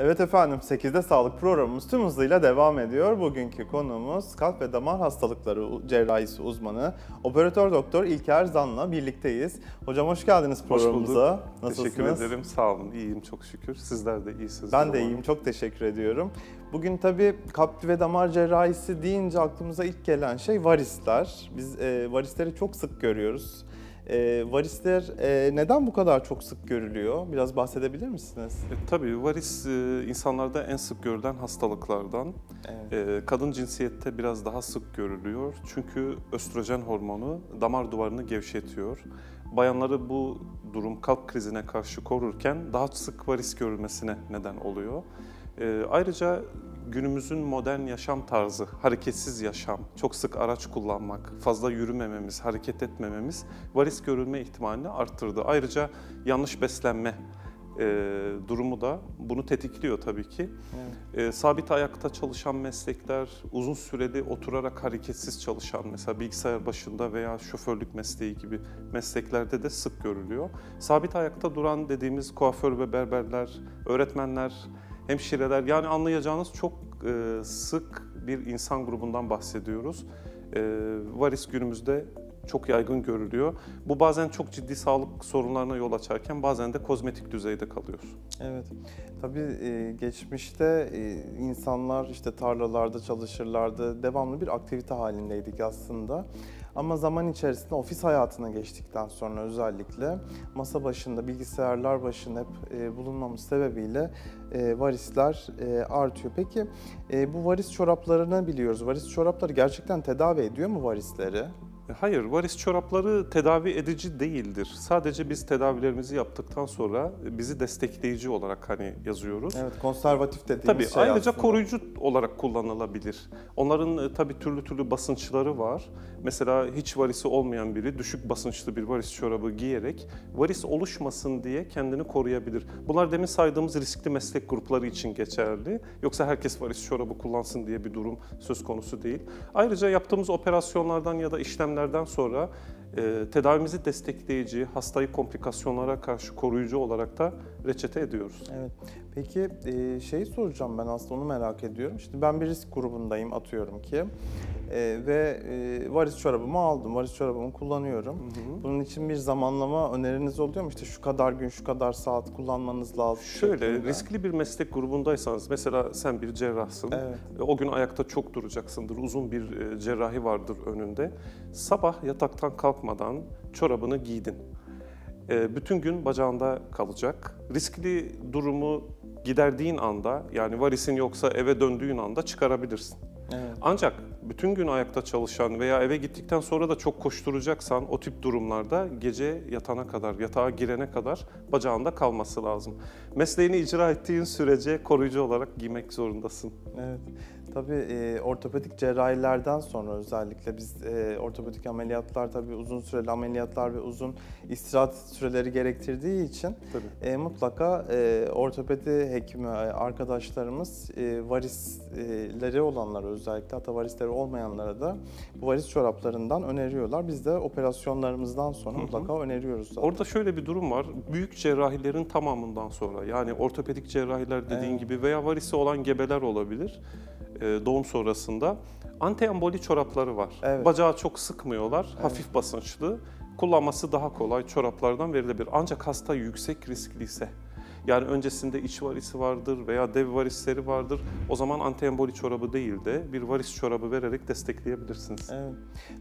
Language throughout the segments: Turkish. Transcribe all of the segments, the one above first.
Evet efendim, 8'de Sağlık programımız tüm hızıyla devam ediyor. Bugünkü konuğumuz kalp ve damar hastalıkları cerrahisi uzmanı Operatör Doktor İlker Zan'la birlikteyiz. Hocam hoş geldiniz programımıza. Hoş bulduk. Nasılsınız? Teşekkür ederim. Sağ olun. İyiyim çok şükür. Sizler de iyisiniz. Ben de iyiyim. Çok teşekkür ediyorum. Bugün tabii kalp ve damar cerrahisi deyince aklımıza ilk gelen şey varisler. Biz varisleri çok sık görüyoruz. Varisler neden bu kadar çok sık görülüyor? Biraz bahsedebilir misiniz? Tabii varis insanlarda en sık görülen hastalıklardan. Evet. Kadın cinsiyette biraz daha sık görülüyor. Çünkü östrojen hormonu damar duvarını gevşetiyor. Bayanları bu durum kalp krizine karşı korurken daha sık varis görülmesine neden oluyor. Ayrıca günümüzün modern yaşam tarzı, hareketsiz yaşam, çok sık araç kullanmak, fazla yürümememiz, hareket etmememiz varis görülme ihtimalini arttırdı. Ayrıca yanlış beslenme durumu da bunu tetikliyor tabii ki. Evet. Sabit ayakta çalışan meslekler, uzun süreli oturarak hareketsiz çalışan, mesela bilgisayar başında veya şoförlük mesleği gibi mesleklerde de sık görülüyor. Sabit ayakta duran dediğimiz kuaför ve berberler, öğretmenler, hemşireler, yani anlayacağınız çok sık bir insan grubundan bahsediyoruz. Varis günümüzde çok yaygın görülüyor. Bu bazen çok ciddi sağlık sorunlarına yol açarken bazen de kozmetik düzeyde kalıyor. Evet. Tabii geçmişte insanlar işte tarlalarda çalışırlardı. Devamlı bir aktivite halindeydik aslında. Ama zaman içerisinde ofis hayatına geçtikten sonra özellikle masa başında, bilgisayarlar başında hep bulunmamız sebebiyle varisler artıyor. Peki bu varis çoraplarını biliyoruz. Varis çorapları gerçekten tedavi ediyor mu varisleri? Hayır, varis çorapları tedavi edici değildir. Sadece biz tedavilerimizi yaptıktan sonra bizi destekleyici olarak yazıyoruz. Evet, konservatif dediğimiz tabii, şey ayrıca aslında. Koruyucu olarak kullanılabilir. Onların tabii türlü basınçları var. Mesela hiç varisi olmayan biri düşük basınçlı bir varis çorabı giyerek varis oluşmasın diye kendini koruyabilir. Bunlar demin saydığımız riskli meslek grupları için geçerli. Yoksa herkes varis çorabı kullansın diye bir durum söz konusu değil. Ayrıca yaptığımız operasyonlardan ya da işlemlerden sonra tedavimizi destekleyici, hastayı komplikasyonlara karşı koruyucu olarak da reçete ediyoruz. Evet. Peki şeyi soracağım, ben aslında onu merak ediyorum. Şimdi ben bir risk grubundayım atıyorum ki ve varis çorabımı aldım, varis çorabımı kullanıyorum. Hı hı. Bunun için bir zamanlama öneriniz oluyor mu? İşte şu kadar gün, şu kadar saat kullanmanız lazım. Şöyle, riskli bir meslek grubundaysanız, mesela sen bir cerrahsın, evet. O gün ayakta çok duracaksındır, uzun bir cerrahi vardır önünde. Sabah yataktan kalkmadan çorabını giydin. Bütün gün bacağında kalacak. Riskli durumu giderdiğin anda, yani varisin yoksa eve döndüğün anda çıkarabilirsin. Evet. Ancak bütün gün ayakta çalışan veya eve gittikten sonra da çok koşturacaksan o tip durumlarda gece yatana kadar, yatağa girene kadar bacağında kalması lazım. Mesleğini icra ettiğin sürece koruyucu olarak giymek zorundasın. Evet. Tabii ortopedik cerrahilerden sonra özellikle biz ortopedik ameliyatlar tabii uzun süreli ameliyatlar ve uzun istirahat süreleri gerektirdiği için mutlaka ortopedi hekimi arkadaşlarımız varisleri olanlara özellikle, hatta varisleri olmayanlara da bu varis çoraplarından öneriyorlar. Biz de operasyonlarımızdan sonra mutlaka öneriyoruz zaten. Orada şöyle bir durum var. Büyük cerrahilerin tamamından sonra, yani ortopedik cerrahiler dediğin gibi veya varisi olan gebeler olabilir. Doğum sonrasında anti-emboli çorapları var. Evet. Bacağı çok sıkmıyorlar, hafif basınçlı. Kullanması daha kolay çoraplardan verilebilir. Ancak hasta yüksek riskliyse, yani öncesinde iç varisi vardır veya dev varisleri vardır, o zaman anti-emboli çorabı değil de bir varis çorabı vererek destekleyebilirsiniz. Evet.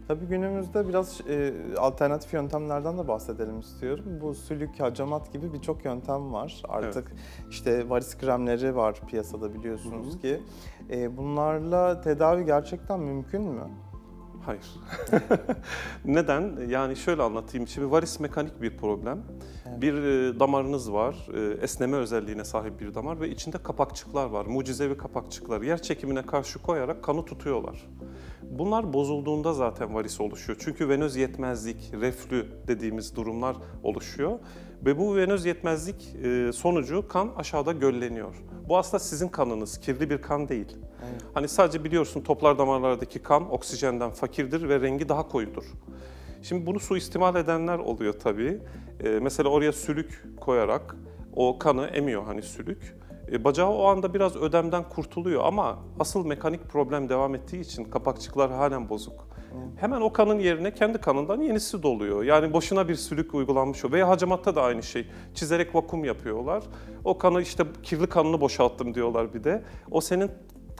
Tabii günümüzde biraz alternatif yöntemlerden de bahsedelim istiyorum. Bu sülük, hacamat gibi birçok yöntem var. Artık işte varis kremleri var piyasada biliyorsunuz ki. Bunlarla tedavi gerçekten mümkün mü? Hayır. Neden? Yani şöyle anlatayım. Şimdi varis mekanik bir problem. Evet. Bir damarınız var, esneme özelliğine sahip bir damar ve içinde kapakçıklar var. Mucizevi kapakçıklar. Yer çekimine karşı koyarak kanı tutuyorlar. Bunlar bozulduğunda zaten varis oluşuyor. Çünkü venöz yetmezlik, reflü dediğimiz durumlar oluşuyor. Ve bu venöz yetmezlik sonucu kan aşağıda gölleniyor. Bu aslında sizin kanınız, kirli bir kan değil. Evet. Hani sadece biliyorsun toplar damarlardaki kan oksijenden fakirdir ve rengi daha koyudur. Şimdi bunu suistimal edenler oluyor tabii. Mesela oraya sülük koyarak o kanı emiyor sülük. Bacağı o anda biraz ödemden kurtuluyor ama asıl mekanik problem devam ettiği için kapakçıklar halen bozuk. Hemen o kanın yerine kendi kanından yenisi doluyor. Yani boşuna bir sülük uygulanmış o. Veya hacamatta da aynı şey. Çizerek vakum yapıyorlar. O kanı işte kirli kanını boşalttım diyorlar bir de. O senin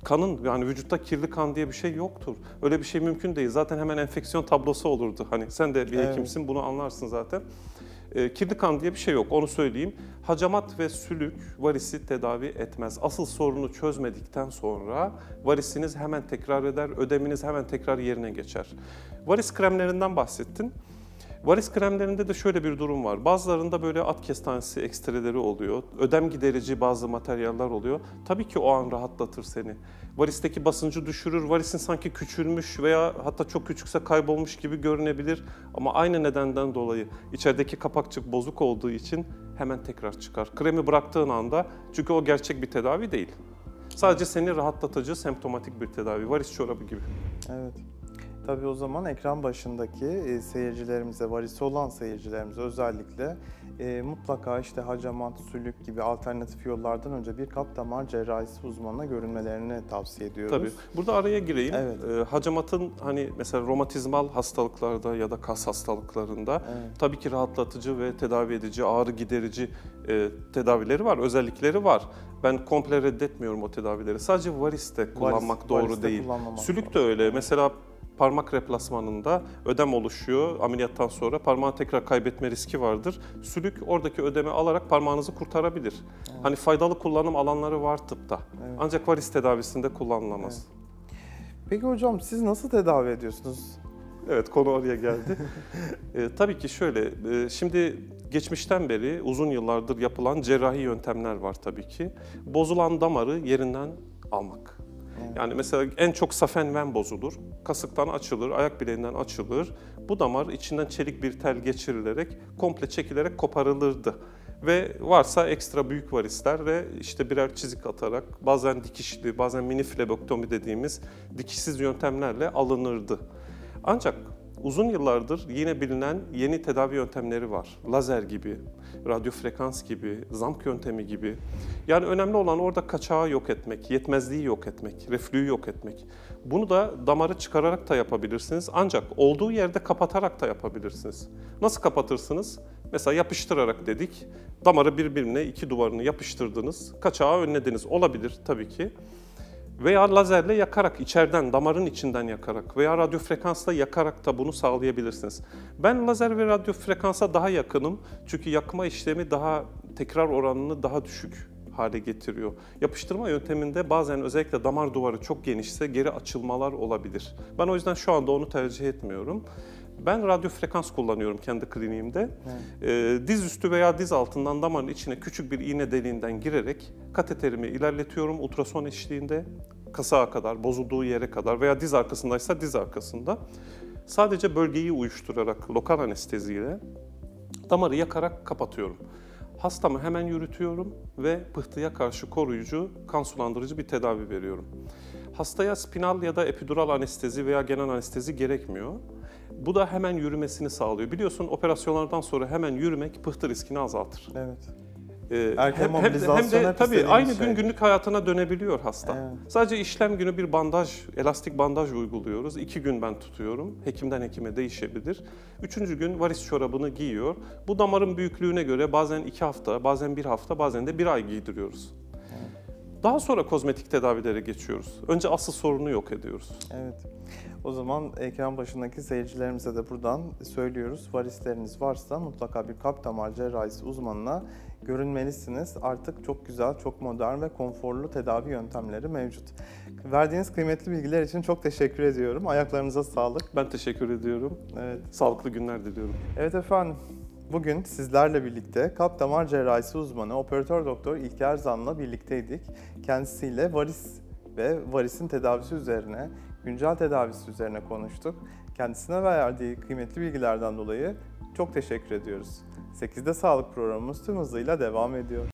kanın, yani vücutta kirli kan diye bir şey yoktur. Öyle bir şey mümkün değil. Zaten hemen enfeksiyon tablosu olurdu. Hani sen de bir hekimsin, bunu anlarsın zaten. Kirli kan diye bir şey yok, onu söyleyeyim. Hacamat ve sülük varisi tedavi etmez. Asıl sorunu çözmedikten sonra varisiniz hemen tekrar eder, ödeminiz hemen tekrar yerine geçer. Varis kremlerinden bahsettin. Varis kremlerinde de şöyle bir durum var. Bazılarında böyle at kestanesi ekstreleri oluyor. Ödem giderici bazı materyaller oluyor. Tabii ki o an rahatlatır seni. Varisteki basıncı düşürür. Varisin sanki küçülmüş veya hatta çok küçükse kaybolmuş gibi görünebilir. Ama aynı nedenden dolayı içerideki kapakçık bozuk olduğu için hemen tekrar çıkar. Kremi bıraktığın anda, çünkü o gerçek bir tedavi değil. Sadece seni rahatlatıcı, semptomatik bir tedavi. Varis çorabı gibi. Evet. Tabii o zaman ekran başındaki seyircilerimize, varisi olan seyircilerimize özellikle mutlaka işte hacamat, sülük gibi alternatif yollardan önce bir kalp damar cerrahisi uzmanına görünmelerini tavsiye ediyoruz. Tabii. Burada araya gireyim. Evet. Hacamatın hani mesela romatizmal hastalıklarda ya da kas hastalıklarında tabii ki rahatlatıcı ve tedavi edici, ağrı giderici tedavileri var, özellikleri var. Ben komple reddetmiyorum o tedavileri. Sadece variste kullanmak doğru değil. Sülük de öyle. Mesela parmak replasmanında ödem oluşuyor. Ameliyattan sonra parmağı tekrar kaybetme riski vardır. Sülük oradaki ödemi alarak parmağınızı kurtarabilir. Evet. Hani faydalı kullanım alanları var tıpta. Evet. Ancak varis tedavisinde kullanılamaz. Evet. Peki hocam siz nasıl tedavi ediyorsunuz? Evet, konu oraya geldi. Tabii ki şöyle, şimdi geçmişten beri uzun yıllardır yapılan cerrahi yöntemler var tabii ki. Bozulan damarı yerinden almak. Yani mesela en çok safen ven bozulur, kasıktan açılır, ayak bileğinden açılır. Bu damar içinden çelik bir tel geçirilerek, komple çekilerek koparılırdı. Ve varsa ekstra büyük varisler ve işte birer çizik atarak, bazen dikişli, bazen mini flebektomi dediğimiz dikişsiz yöntemlerle alınırdı. Ancak uzun yıllardır yine bilinen yeni tedavi yöntemleri var. Lazer gibi, radyo frekans gibi, zamk yöntemi gibi. Yani önemli olan orada kaçağı yok etmek, yetmezliği yok etmek, reflüyü yok etmek. Bunu da damarı çıkararak da yapabilirsiniz. Ancak olduğu yerde kapatarak da yapabilirsiniz. Nasıl kapatırsınız? Mesela yapıştırarak dedik. Damarı birbirine, iki duvarını yapıştırdınız, kaçağı önlediniz. Olabilir tabii ki. Veya lazerle yakarak, içeriden, damarın içinden yakarak veya radyo frekansla yakarak da bunu sağlayabilirsiniz. Ben lazer ve radyo frekansa daha yakınım çünkü yakma işlemi daha tekrar oranını daha düşük hale getiriyor. Yapıştırma yönteminde bazen özellikle damar duvarı çok genişse geri açılmalar olabilir. Ben o yüzden şu anda onu tercih etmiyorum. Ben radyo frekans kullanıyorum kendi kliniğimde. Evet. Diz üstü veya diz altından damarın içine küçük bir iğne deliğinden girerek kateterimi ilerletiyorum ultrason eşliğinde kasağa kadar, bozulduğu yere kadar veya diz arkasındaysa diz arkasında. Sadece bölgeyi uyuşturarak lokal anesteziyle damarı yakarak kapatıyorum. Hastamı hemen yürütüyorum ve pıhtıya karşı koruyucu, kan sulandırıcı bir tedavi veriyorum. Hastaya spinal ya da epidural anestezi veya genel anestezi gerekmiyor. Bu da hemen yürümesini sağlıyor. Biliyorsun operasyonlardan sonra hemen yürümek pıhtı riskini azaltır. Evet. Erken mobilizasyon hem de tabii aynı şey. gün günlük hayatına dönebiliyor hasta. Evet. Sadece işlem günü bir bandaj, elastik bandaj uyguluyoruz. 2 gün ben tutuyorum. Hekimden hekime değişebilir. 3. gün varis çorabını giyiyor. Bu damarın büyüklüğüne göre bazen 2 hafta, bazen 1 hafta, bazen de 1 ay giydiriyoruz. Daha sonra kozmetik tedavilere geçiyoruz. Önce asıl sorunu yok ediyoruz. Evet. O zaman ekran başındaki seyircilerimize de buradan söylüyoruz. Varisleriniz varsa mutlaka bir kalp damar cerrahisi uzmanına görünmelisiniz. Artık çok güzel, çok modern ve konforlu tedavi yöntemleri mevcut. Verdiğiniz kıymetli bilgiler için çok teşekkür ediyorum. Ayaklarınıza sağlık. Ben teşekkür ediyorum. Evet. Sağlıklı günler diliyorum. Evet efendim. Bugün sizlerle birlikte kalp damar cerrahisi uzmanı operatör doktor İlker Zan'la birlikteydik. Kendisiyle varis ve varisin tedavisi üzerine, güncel tedavisi üzerine konuştuk. Kendisine verdiği kıymetli bilgilerden dolayı çok teşekkür ediyoruz. 8'de Sağlık programımız tüm hızıyla devam ediyor.